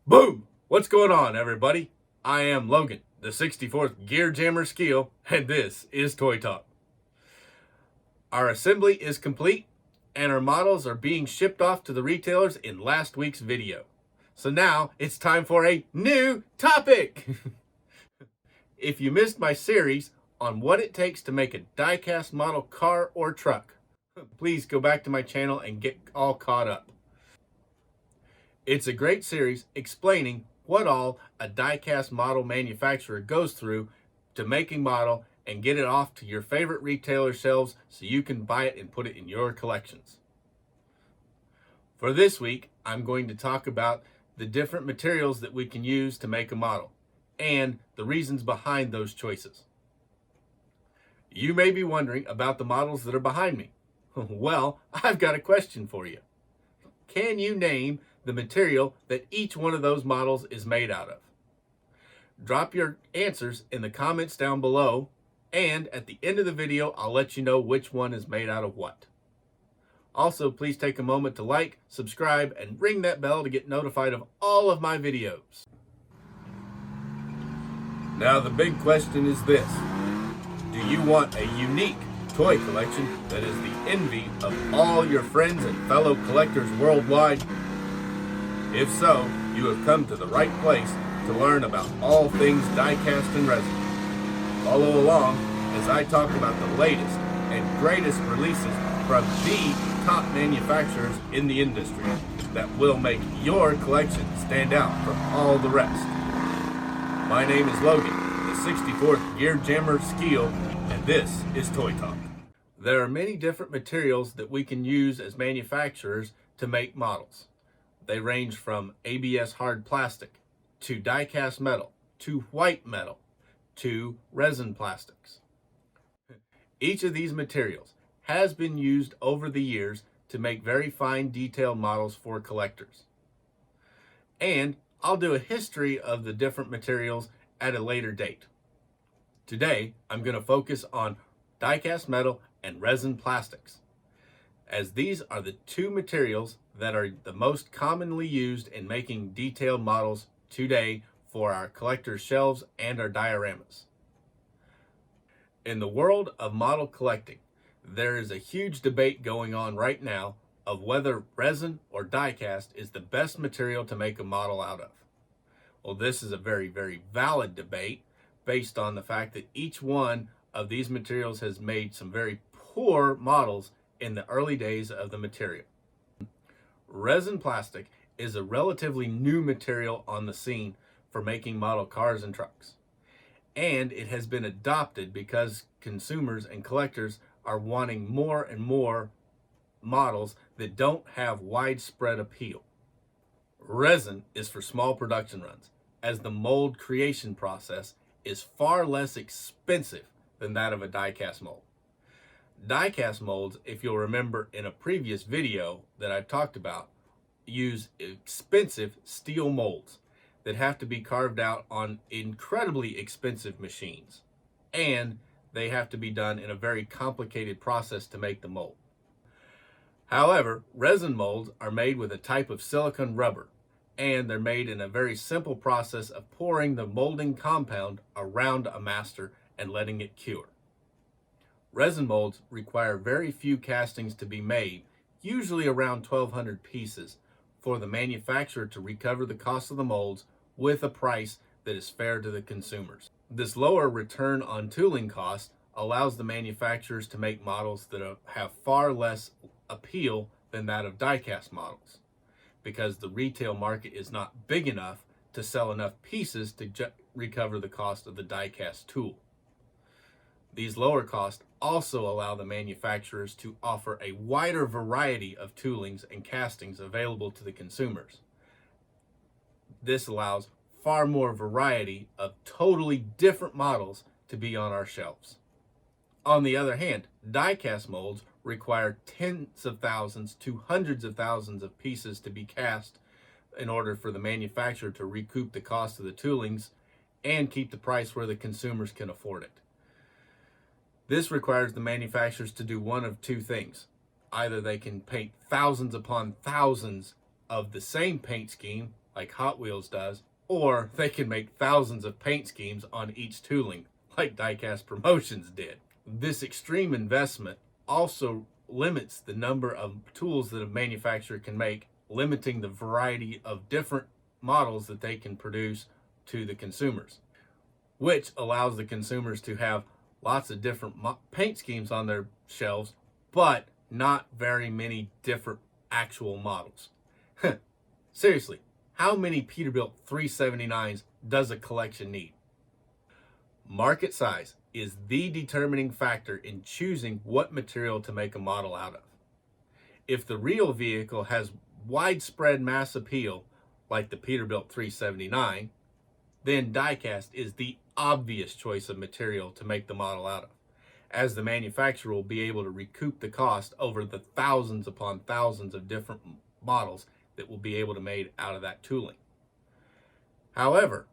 Boom! What's going on, everybody? I am Logan, the 64th Gear Jammer Skeele, and this is Toy Talk. Our assembly is complete, and our models are being shipped off to the retailers in last week's video. So now it's time for a new topic! If you missed my series on what it takes to make a die-cast model car or truck, please go back to my channel and get all caught up. It's a great series explaining what all a die-cast model manufacturer goes through to make a model and get it off to your favorite retailer shelves so you can buy it and put it in your collections. For this week, I'm going to talk about the different materials that we can use to make a model and the reasons behind those choices. You may be wondering about the models that are behind me. Well, I've got a question for you. Can you name the material that each one of those models is made out of? Drop your answers in the comments down below, and at the end of the video, I'll let you know which one is made out of what. Also, please take a moment to like, subscribe, and ring that bell to get notified of all of my videos. Now, the big question is this: do you want a unique toy collection that is the envy of all your friends and fellow collectors worldwide? If so, you have come to the right place to learn about all things die-cast and resin. Follow along as I talk about the latest and greatest releases from the top manufacturers in the industry that will make your collection stand out from all the rest. My name is Logan, the 64th Gear Jammer Skeele, and this is Toy Talk. There are many different materials that we can use as manufacturers to make models. They range from ABS hard plastic, to die-cast metal, to white metal, to resin plastics. Each of these materials has been used over the years to make very fine detailed models for collectors. And I'll do a history of the different materials at a later date. Today, I'm going to focus on die-cast metal and resin plastics, as these are the two materials that are the most commonly used in making detailed models today for our collector's shelves and our dioramas. In the world of model collecting, there is a huge debate going on right now of whether resin or die-cast is the best material to make a model out of. Well, this is a very, very valid debate based on the fact that each one of these materials has made some very poor models in the early days of the material. Resin plastic is a relatively new material on the scene for making model cars and trucks. And it has been adopted because consumers and collectors are wanting more and more models that don't have widespread appeal. Resin is for small production runs, as the mold creation process is far less expensive than that of a die-cast mold. Die-cast molds, if you'll remember in a previous video that I've talked about, use expensive steel molds that have to be carved out on incredibly expensive machines. And they have to be done in a very complicated process to make the mold. However, resin molds are made with a type of silicone rubber, and they're made in a very simple process of pouring the molding compound around a master and letting it cure. Resin molds require very few castings to be made, usually around 1,200 pieces, for the manufacturer to recover the cost of the molds with a price that is fair to the consumers. This lower return on tooling cost allows the manufacturers to make models that have far less appeal than that of die-cast models, because the retail market is not big enough to sell enough pieces to recover the cost of the die-cast tool. These lower costs also allow the manufacturers to offer a wider variety of toolings and castings available to the consumers. This allows far more variety of totally different models to be on our shelves. On the other hand, die-cast molds require tens of thousands to hundreds of thousands of pieces to be cast in order for the manufacturer to recoup the cost of the toolings and keep the price where the consumers can afford it. This requires the manufacturers to do one of two things. Either they can paint thousands upon thousands of the same paint scheme, like Hot Wheels does, or they can make thousands of paint schemes on each tooling, like DieCast Promotions did. This extreme investment also limits the number of tools that a manufacturer can make, limiting the variety of different models that they can produce to the consumers, which allows the consumers to have lots of different paint schemes on their shelves, but not very many different actual models. Seriously, how many Peterbilt 379s does a collection need? Market size is the determining factor in choosing what material to make a model out of. If the real vehicle has widespread mass appeal, like the Peterbilt 379, then diecast is the obvious choice of material to make the model out of, as the manufacturer will be able to recoup the cost over the thousands upon thousands of different models that will be able to made out of that tooling. However,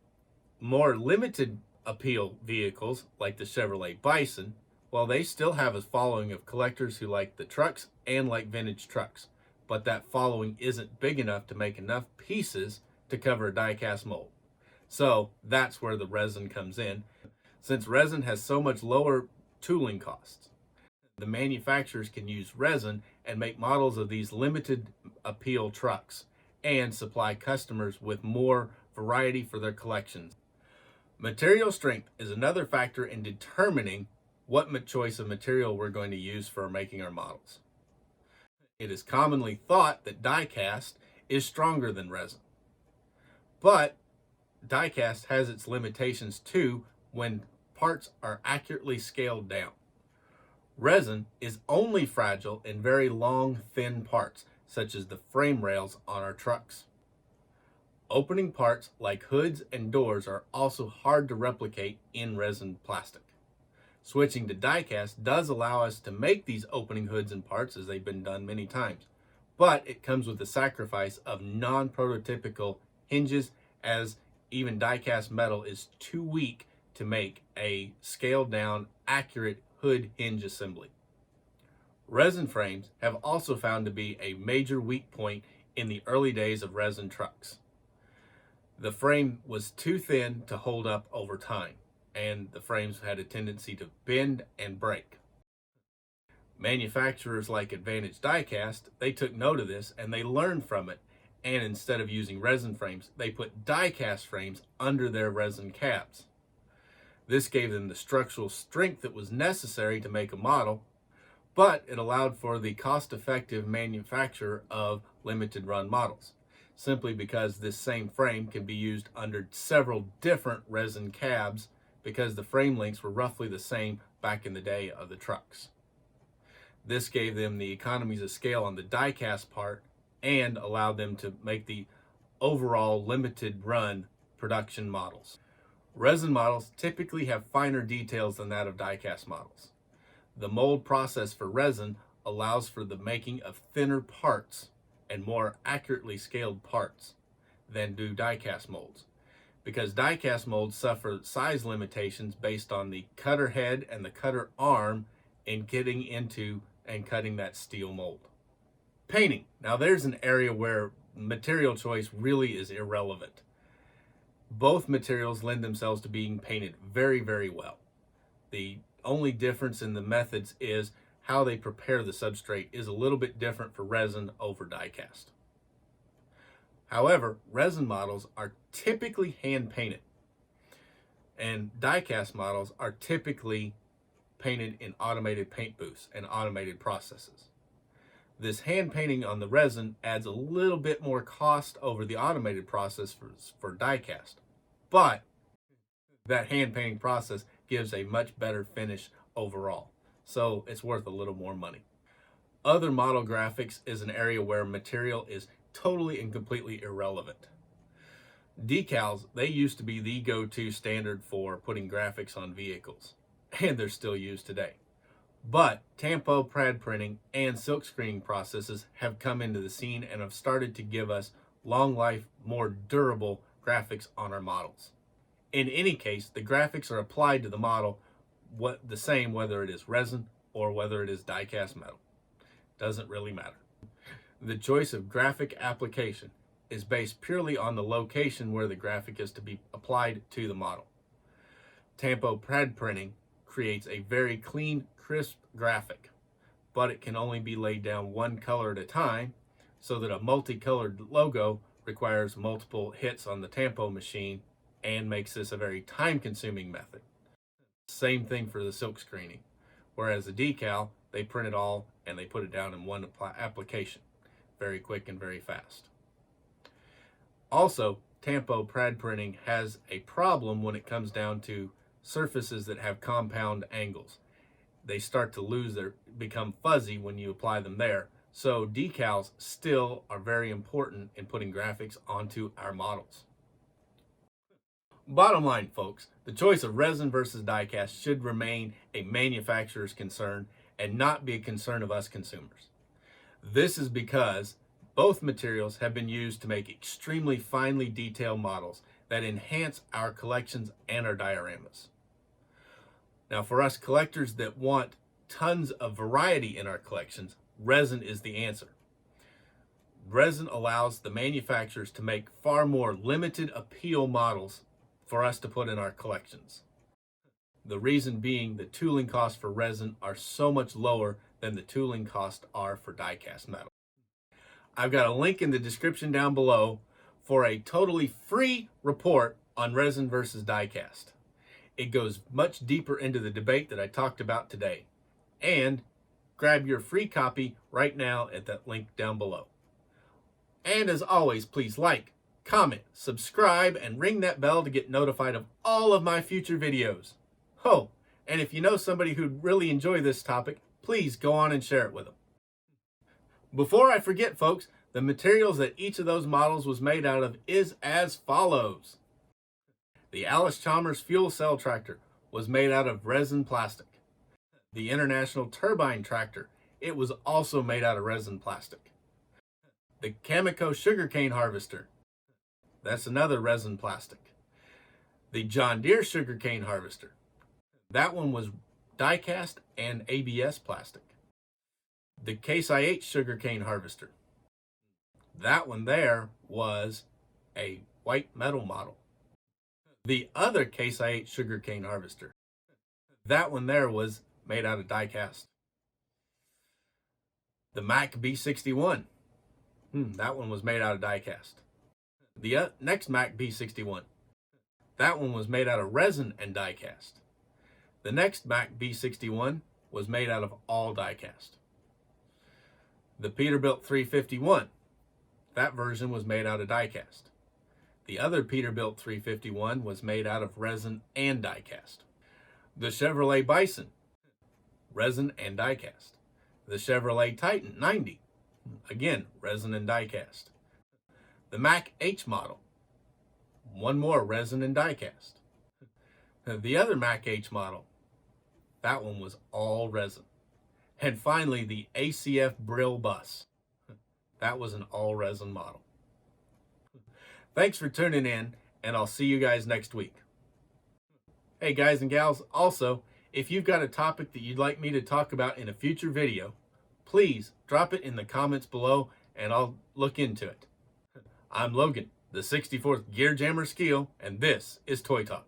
more limited appeal vehicles like the Chevrolet Bison, well, they still have a following of collectors who like the trucks and like vintage trucks, but that following isn't big enough to make enough pieces to cover a die-cast mold. So that's where the resin comes in. Since resin has so much lower tooling costs, the manufacturers can use resin and make models of these limited appeal trucks and supply customers with more variety for their collections. Material strength is another factor in determining what choice of material we're going to use for making our models. It is commonly thought that die-cast is stronger than resin, but die-cast has its limitations too when parts are accurately scaled down. Resin is only fragile in very long, thin parts, such as the frame rails on our trucks. Opening parts like hoods and doors are also hard to replicate in resin plastic. Switching to die-cast does allow us to make these opening hoods and parts, as they've been done many times, but it comes with the sacrifice of non-prototypical hinges, as even die-cast metal is too weak to make a scaled down, accurate hood hinge assembly. Resin frames have also found to be a major weak point in the early days of resin trucks. The frame was too thin to hold up over time, and the frames had a tendency to bend and break. Manufacturers like Advantage Diecast, they took note of this and they learned from it, and instead of using resin frames, they put die-cast frames under their resin cabs. This gave them the structural strength that was necessary to make a model, but it allowed for the cost-effective manufacture of limited run models, simply because this same frame can be used under several different resin cabs because the frame lengths were roughly the same back in the day of the trucks. This gave them the economies of scale on the die-cast part and allowed them to make the overall limited run production models. Resin models typically have finer details than that of die-cast models. The mold process for resin allows for the making of thinner parts and more accurately scaled parts than do die-cast molds, because die-cast molds suffer size limitations based on the cutter head and the cutter arm in getting into and cutting that steel mold. Painting. Now there's an area where material choice really is irrelevant. Both materials lend themselves to being painted very, very well. The only difference in the methods is how they prepare the substrate is a little bit different for resin over die-cast. However, resin models are typically hand painted, and die-cast models are typically painted in automated paint booths and automated processes. This hand painting on the resin adds a little bit more cost over the automated process for die-cast, but that hand painting process gives a much better finish overall, so it's worth a little more money. Other model graphics is an area where material is totally and completely irrelevant. Decals, they used to be the go-to standard for putting graphics on vehicles, and they're still used today. But tampo pad printing and silk screening processes have come into the scene and have started to give us long life, more durable graphics on our models. In any case, the graphics are applied to the model the same whether it is resin or whether it is die-cast metal. Doesn't really matter. The choice of graphic application is based purely on the location where the graphic is to be applied to the model. Tampo pad printing creates a very clean, crisp graphic, but it can only be laid down one color at a time, so that a multicolored logo requires multiple hits on the Tampo machine and makes this a very time-consuming method. Same thing for the silk screening. Whereas the decal, they print it all and they put it down in one application. Very quick and very fast. Also, Tampo pad printing has a problem when it comes down to surfaces that have compound angles. They start to become fuzzy when you apply them there. So decals still are very important in putting graphics onto our models. Bottom line, folks, the choice of resin versus die-cast should remain a manufacturer's concern and not be a concern of us consumers. This is because both materials have been used to make extremely finely detailed models that enhance our collections and our dioramas. Now, for us collectors that want tons of variety in our collections, resin is the answer. Resin allows the manufacturers to make far more limited appeal models for us to put in our collections. The reason being the tooling costs for resin are so much lower than the tooling costs are for die-cast metal. I've got a link in the description down below for a totally free report on resin versus die-cast. It goes much deeper into the debate that I talked about today. And grab your free copy right now at that link down below. And as always, please like, comment, subscribe, and ring that bell to get notified of all of my future videos. Oh, and if you know somebody who'd really enjoy this topic, please go on and share it with them. Before I forget, folks, the materials that each of those models was made out of is as follows. The Allis-Chalmers fuel cell tractor was made out of resin plastic. The International turbine tractor, it was also made out of resin plastic. The Cameco sugarcane harvester, that's another resin plastic. The John Deere sugarcane harvester, that one was die-cast and ABS plastic. The Case IH sugarcane harvester, that one there was a white metal model. The other Case IH sugarcane harvester, that one there was made out of die-cast. The Mac B61, that one was made out of die-cast. The next Mac B61, that one was made out of resin and die-cast. The next Mac B61 was made out of all die-cast. The Peterbilt 351, that version was made out of die-cast. The other Peterbilt 351 was made out of resin and die-cast. The Chevrolet Bison, resin and die-cast. The Chevrolet Titan 90, again, resin and die-cast. The Mac H model, one more resin and die-cast. The other Mac H model, that one was all resin. And finally, the ACF Brill Bus, that was an all resin model. Thanks for tuning in, and I'll see you guys next week. Hey guys and gals, also, if you've got a topic that you'd like me to talk about in a future video, please drop it in the comments below and I'll look into it. I'm Logan, the 64th Gear Jammer Skeele, and this is Toy Talk.